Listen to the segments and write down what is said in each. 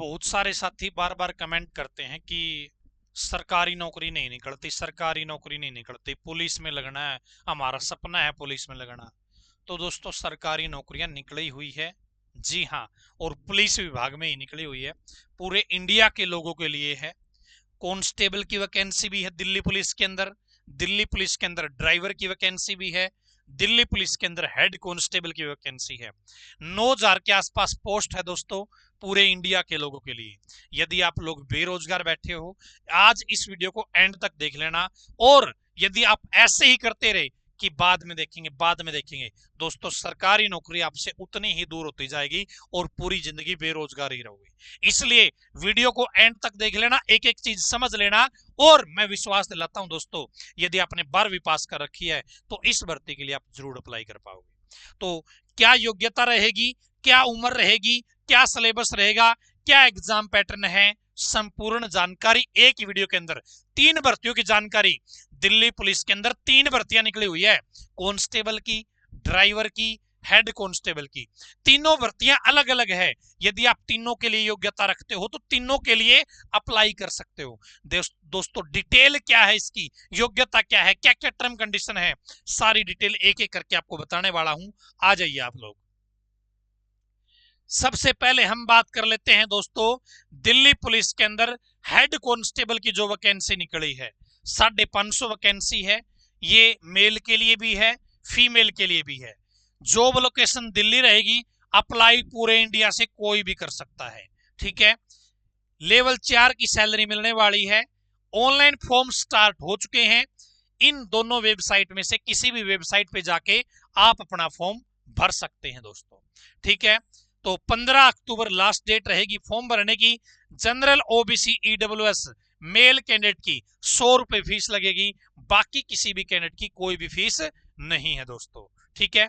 बहुत सारे साथी बार बार कमेंट करते हैं कि सरकारी नौकरी नहीं निकलती, सरकारी नौकरी नहीं निकलती, पुलिस में लगना है, हमारा सपना है पुलिस में लगना। तो दोस्तों सरकारी नौकरियां निकली हुई है, जी हाँ, और पुलिस विभाग में ही निकली हुई है, पूरे इंडिया के लोगों के लिए है। कांस्टेबल की वैकेंसी भी है दिल्ली पुलिस के अंदर, दिल्ली पुलिस के अंदर ड्राइवर की वैकेंसी भी है, दिल्ली पुलिस के अंदर हेड कांस्टेबल की वैकेंसी है। 9,000 के आसपास पोस्ट है दोस्तों पूरे इंडिया के लोगों के लिए। यदि आप लोग बेरोजगार बैठे हो, आज इस वीडियो को एंड तक देख लेना। और यदि आप ऐसे ही करते रहे कि बाद में देखेंगे बाद में देखेंगे, दोस्तों सरकारी नौकरी आपसे उतनी ही दूर होती जाएगी और पूरी जिंदगी बेरोजगार ही रहोगे। इसलिए वीडियो को एंड तक देख लेना, एक एक चीज समझ लेना। और मैं विश्वास दिलाता हूं दोस्तों, यदि आपने 12वीं पास कर रखी है तो इस भर्ती के लिए आप जरूर अप्लाई कर पाओगे। तो क्या योग्यता रहेगी, क्या उम्र रहेगी, क्या सिलेबस रहेगा, क्या एग्जाम पैटर्न है, संपूर्ण जानकारी एक ही वीडियो के अंदर। 3 भर्तियों की जानकारी, दिल्ली पुलिस के अंदर 3 भर्तियां निकली हुई है, कांस्टेबल की, ड्राइवर की, हेड कांस्टेबल की। तीनों भर्तियां अलग अलग है। यदि आप तीनों के लिए योग्यता रखते हो तो तीनों के लिए अप्लाई कर सकते हो। दोस्तों डिटेल क्या है इसकी, योग्यता क्या है, क्या क्या टर्म कंडीशन है, सारी डिटेल एक एक करके आपको बताने वाला हूं। आ जाइए आप लोग। सबसे पहले हम बात कर लेते हैं दोस्तों दिल्ली पुलिस के अंदर हेड कांस्टेबल की जो वैकेंसी निकली है, 550 वैकेंसी है। ये मेल के लिए भी है, फीमेल के लिए भी है। जॉब लोकेशन दिल्ली रहेगी, अप्लाई पूरे इंडिया से कोई भी कर सकता है, ठीक है। लेवल 4 की सैलरी मिलने वाली है। ऑनलाइन फॉर्म स्टार्ट हो चुके हैं। इन दोनों वेबसाइट में से किसी भी वेबसाइट पे जाके आप अपना फॉर्म भर सकते हैं दोस्तों, ठीक है। तो 15 अक्टूबर लास्ट डेट रहेगी फॉर्म भरने की। General OBC EWS male candidate की 100 रुपए फीस लगेगी, बाकी किसी भी कैंडिडेट की कोई भी फीस नहीं है दोस्तों, ठीक है।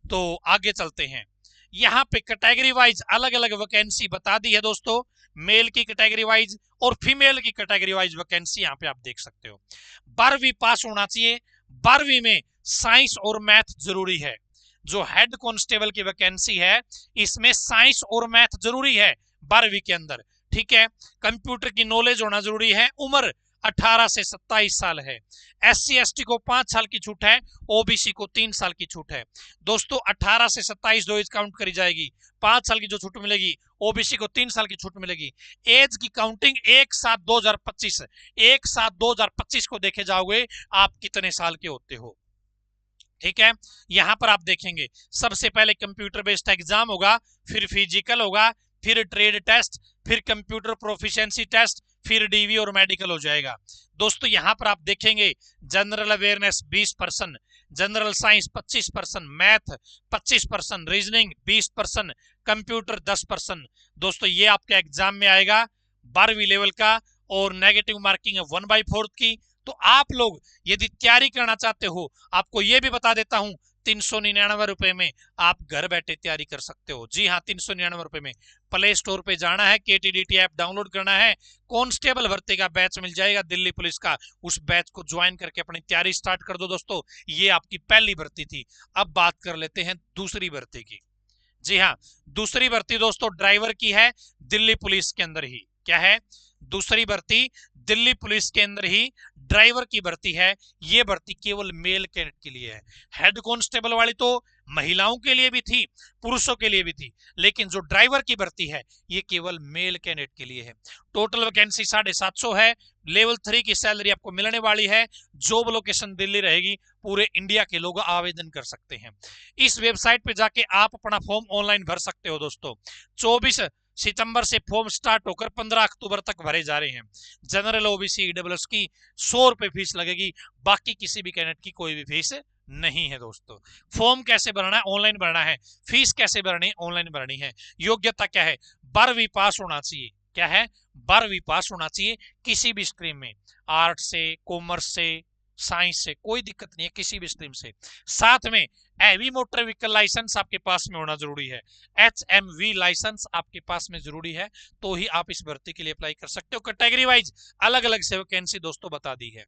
तो आगे चलते हैं। यहाँ पे कैटेगरी वाइज अलग अलग वैकेंसी बता दी है दोस्तों, मेल की कैटेगरी वाइज और फीमेल की कैटेगरी वाइज वैकेंसी यहाँ पे आप देख सकते हो। 12वीं पास होना चाहिए, 12वीं में साइंस और मैथ जरूरी है। जो हेड कांस्टेबल की वैकेंसी है इसमें साइंस और मैथ जरूरी है 12वीं के अंदर, ठीक है। कंप्यूटर की नॉलेज होना जरूरी है। उम्र 18 से 27 साल है। SC ST को 5 साल की छूट है, ओबीसी को 3 साल की छूट है। दोस्तों 18 से 27 दो एज काउंट करी जाएगी, 5 साल की जो छूट मिलेगी, ओबीसी को 3 साल की छूट मिलेगी। एज की काउंटिंग 1/7/2025, 1/7/2025 को देखे जाओगे आप कितने साल के होते हो, ठीक है। यहां पर आप देखेंगे सबसे पहले कंप्यूटर बेस्ड एग्जाम होगा, फिर फिजिकल होगा, फिर ट्रेड टेस्ट, फिर कंप्यूटर प्रोफिशिएंसी टेस्ट, फिर डीवी और मेडिकल हो जाएगा। दोस्तों यहां पर आप देखेंगे general awareness 20%, general science 25%, math 25%, reasoning 20%, computer 10%। दोस्तों ये आपके एग्जाम में आएगा 12वीं लेवल का, और नेगेटिव मार्किंग है 1/4 की। तो आप लोग यदि तैयारी करना चाहते हो, आपको यह भी बता देता हूं 399 रुपए में आप घर बैठे तैयारी कर सकते हो। जी हाँ, 399 रुपए में प्ले स्टोर पे जाना है, KTDT ऐप डाउनलोड करना है, कांस्टेबल भर्ती का बैच मिल जाएगा दिल्ली पुलिस का, उस बैच को ज्वाइन करके अपनी तैयारी स्टार्ट कर दो दोस्तों। ये आपकी पहली भर्ती थी। अब बात कर लेते हैं दूसरी भर्ती की। जी हाँ, दूसरी भर्ती दोस्तों ड्राइवर की है, दिल्ली पुलिस के अंदर ही। क्या है? दूसरी भर्ती दिल्ली पुलिस के अंदर ही ड्राइवर की भर्ती है। ये भर्ती केवल मेल कैडेट के लिए है। हेड कांस्टेबल वाली तो महिलाओं के लिए भी थी, पुरुषों के लिए भी थी, लेकिन जो ड्राइवर की भर्ती है ये केवल मेल कैडेट के लिए है। टोटल वैकेंसी 750 है। लेवल 3 की सैलरी आपको मिलने वाली है। जॉब लोकेशन दिल्ली रहेगी। पूरे इंडिया के लोग आवेदन कर सकते हैं। इस वेबसाइट पे जाके आप अपना फॉर्म ऑनलाइन भर सकते हो दोस्तों। 24 सितंबर से फॉर्म स्टार्ट होकर 15 अक्टूबर तक भरे जा रहे हैं। जनरल ओबीसी ईडब्ल्यूएस की 100 रुपए फीस लगेगी, बाकी किसी भी कैंडिडेट की कोई भी फीस नहीं है दोस्तों। फॉर्म कैसे भरना है? ऑनलाइन भरना है। फीस कैसे भरनी है? ऑनलाइन भरनी है। योग्यता क्या है? 12वीं पास होना चाहिए। क्या है? 12वीं पास होना चाहिए किसी भी स्ट्रीम में, आर्ट से, कॉमर्स से, साइंस से, कोई दिक्कत नहीं है, किसी भी स्ट्रीम से। साथ में हैवी मोटर व्हीकल लाइसेंस आपके पास में होना जरूरी है। HMV लाइसेंस आपके पास में जरूरी है, तो ही आप इस भर्ती के लिए अप्लाई कर सकते हो। कैटेगरी वाइज अलग अलग से वैकेंसी दोस्तों बता दी है।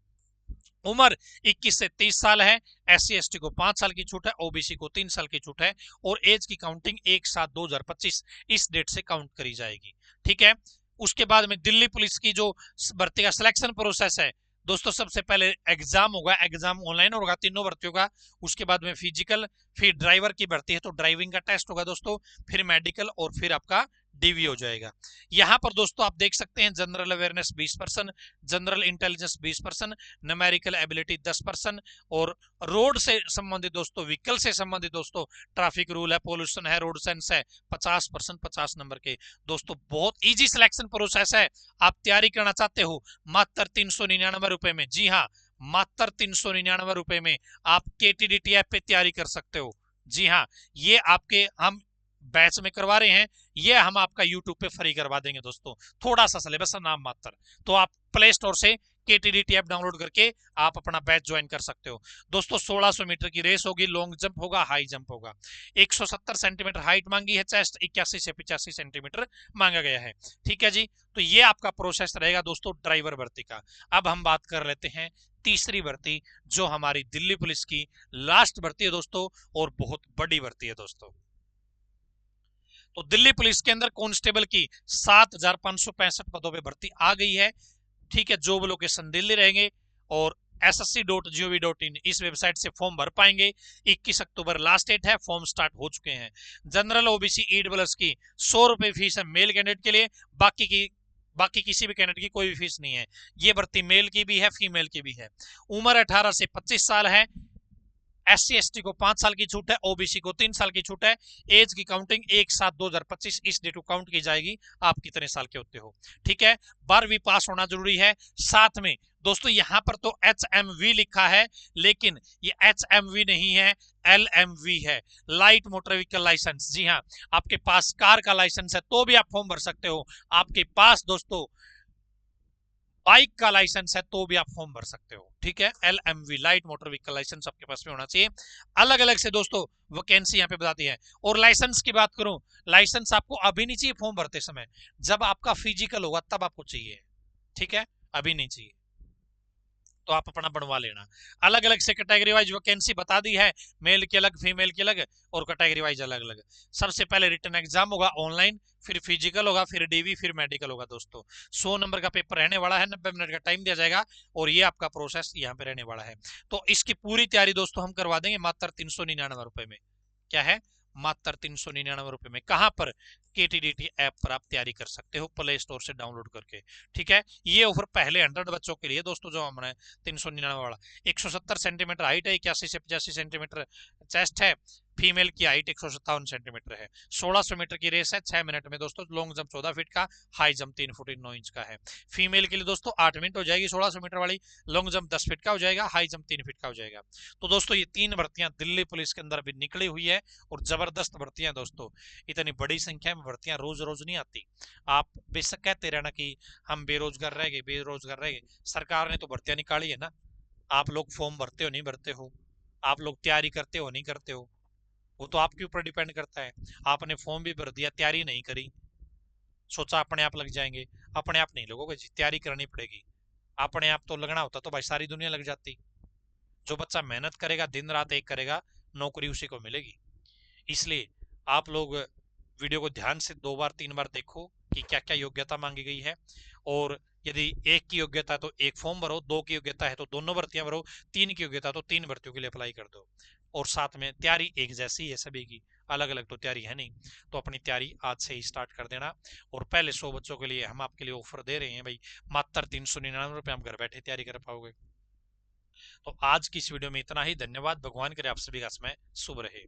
उम्र 21 से 30 साल है। SC ST को 5 साल की छूट है, OBC को 3 साल की छूट है और एज की काउंटिंग 1/7/2025 इस डेट से काउंट करी जाएगी। ठीक है। उसके बाद में दिल्ली पुलिस की जो भर्ती का सिलेक्शन प्रोसेस है दोस्तों, सबसे पहले एग्जाम होगा, एग्जाम ऑनलाइन होगा तीनों भर्तियों का। उसके बाद में फिजिकल, फिर ड्राइवर की भर्ती है तो ड्राइविंग का टेस्ट होगा दोस्तों, फिर मेडिकल और फिर आपका डीवी हो जाएगा। यहां पर दोस्तों आप देख सकते हैं general awareness 20%, general intelligence 20%, numerical ability 10% और रोड से संबंधित दोस्तों, व्हीकल से संबंधित दोस्तों, ट्रैफिक रूल है, पोल्यूशन है, रोड सेंस है, 50% 50 नंबर के। दोस्तों बहुत इजी सिलेक्शन प्रोसेस है। आप तैयारी करना चाहते हो मात्र 399 रुपए में, जी हाँ मात्र 399 रुपए में आप KTDT ऐप पे तैयारी कर सकते हो। जी हाँ, ये आपके हम बैच में करवा रहे हैं, ये हम आपका यूट्यूब पे फ्री करवा देंगे दोस्तों, थोड़ा सा सिलेबस नाम मात्र। तो आप प्ले स्टोर से KTDT ऐप डाउनलोड करके आप अपना बैच ज्वाइन कर सकते हो दोस्तों। 1600 मीटर की रेस होगी, लॉन्ग जंप होगा, हाई जंप होगा। 170 सेंटीमीटर हाइट मांगी है, चेस्ट 81 से 85 सेंटीमीटर मांगा गया है। ठीक है जी, तो ये आपका प्रोसेस रहेगा दोस्तों ड्राइवर भर्ती का। अब हम बात कर लेते हैं तीसरी भर्ती, जो हमारी दिल्ली पुलिस की लास्ट भर्ती है दोस्तों और बहुत बड़ी भर्ती है दोस्तों। तो दिल्ली पुलिस के अंदर कांस्टेबल की 7,565 पदों पे भर्ती आ गई है। ठीक है, जॉब लोकेशन दिल्ली रहेंगे और ssc.gov.in इस वेबसाइट से फॉर्म भर पाएंगे। 21 अक्टूबर लास्ट डेट है, फॉर्म स्टार्ट हो चुके हैं। जनरल OBC EWS की 100 रुपए फीस है मेल कैंडिडेट के लिए, बाकी किसी भी कैंडिडेट की कोई भी फीस नहीं है। ये भर्ती मेल की भी है, फीमेल की भी है। उम्र 18 से 25 साल है। SC ST को 5 साल की छूट है, OBC को 3 साल की छूट है। एज की काउंटिंग 1/7/2025 इस डेट को काउंट की जाएगी, आप कितने साल के होते हो। ठीक है, 12वीं पास होना जरूरी है। साथ में दोस्तों यहां पर तो HMV लिखा है, लेकिन ये HMV नहीं है, LMV है, लाइट मोटर व्हीकल लाइसेंस। जी हाँ, आपके पास कार का लाइसेंस है तो भी आप फॉर्म भर सकते हो। आपके पास दोस्तों बाइक का लाइसेंस है तो भी आप फॉर्म भर सकते हो। ठीक है, LMV light motor vehicle licence आपके पास में होना चाहिए। अलग अलग से दोस्तों वैकेंसी यहाँ पे बताती है। और लाइसेंस की बात करूं, लाइसेंस आपको अभी नहीं चाहिए फॉर्म भरते समय, जब आपका फिजिकल होगा तब आपको चाहिए। ठीक है, अभी नहीं चाहिए, तो आप अपना बनवा लेना। अलग अलग से कैटेगरी वाइज वैकेंसी बता दी है, मेल की अलग, फीमेल की अलग और कैटेगरी वाइज अलग अलग। सबसे पहले रिटन एग्जाम होगा ऑनलाइन, फिर फिजिकल होगा, फिर डीवी, फिर मेडिकल होगा दोस्तों। 100 नंबर का पेपर रहने वाला है, 90 मिनट का टाइम दिया जाएगा और ये आपका प्रोसेस यहाँ पे रहने वाला है। तो इसकी पूरी तैयारी दोस्तों हम करवा देंगे मात्र 399 रुपए में। क्या है, मात्र 399 रुपए में। कहां पर, KTDT ऐप पर आप तैयारी कर सकते हो प्ले स्टोर से डाउनलोड करके। ठीक है, ये ऑफर पहले 100 बच्चों के लिए दोस्तों, जो हमने 399 वाला। 170 सेंटीमीटर हाइट है, 81 से 85 सेंटीमीटर चेस्ट है, फीमेल की हाइट 157 सेंटीमीटर है। 1600 मीटर की रेस है 6 मिनट में दोस्तों, लॉन्ग जंप 14 फीट का, हाई जंप 3 फुट 9 इंच का है। फीमेल के लिए दोस्तों 8 मिनट हो जाएगी 1600 मीटर वाली, लॉन्ग जंप 10 फीट का हो जाएगा, हाई जंप 3 फीट का हो जाएगा। तो दोस्तों ये 3 भर्तियां दिल्ली पुलिस के अंदर अभी निकली हुई है और जबरदस्त भर्तियां दोस्तों। इतनी बड़ी संख्या में भर्तियां रोज रोज नहीं आती। आप बेशक कहते रहना कि हम बेरोजगार रह गए, बेरोजगार रह गए, सरकार ने तो भर्तियां निकाली है ना। आप लोग फॉर्म भरते हो नहीं भरते हो, आप लोग तैयारी करते हो नहीं करते हो, वो तो आपके ऊपर डिपेंड करता है। आपने फॉर्म भी भर दिया, तैयारी नहीं करी, सोचा अपने आप लग जाएंगे, अपने आप नहीं लगोगे जी, तैयारी करनी पड़ेगी। अपने आप तो लगना होता तो भाई सारी दुनिया लग जाती। जो बच्चा मेहनत करेगा, दिन रात एक करेगा, नौकरी उसी को मिलेगी। इसलिए आप लोग वीडियो को ध्यान से 2 बार 3 बार देखो कि क्या क्या योग्यता मांगी गई है। और यदि एक की योग्यता है तो एक फॉर्म भरो, 2 की योग्यता है तो दोनों भर्तियां भरो, 3 की योग्यता तो 3 भर्तियों के लिए अप्लाई कर दो। और साथ में तैयारी एक जैसी है सभी की, अलग अलग तो तैयारी है नहीं। तो अपनी तैयारी आज से ही स्टार्ट कर देना। और पहले 100 बच्चों के लिए हम आपके लिए ऑफर दे रहे हैं भाई, मात्र 399 रुपये हम घर बैठे तैयारी कर पाओगे। तो आज की इस वीडियो में इतना ही। धन्यवाद, भगवान करे आप सभी का समय शुभ रहे।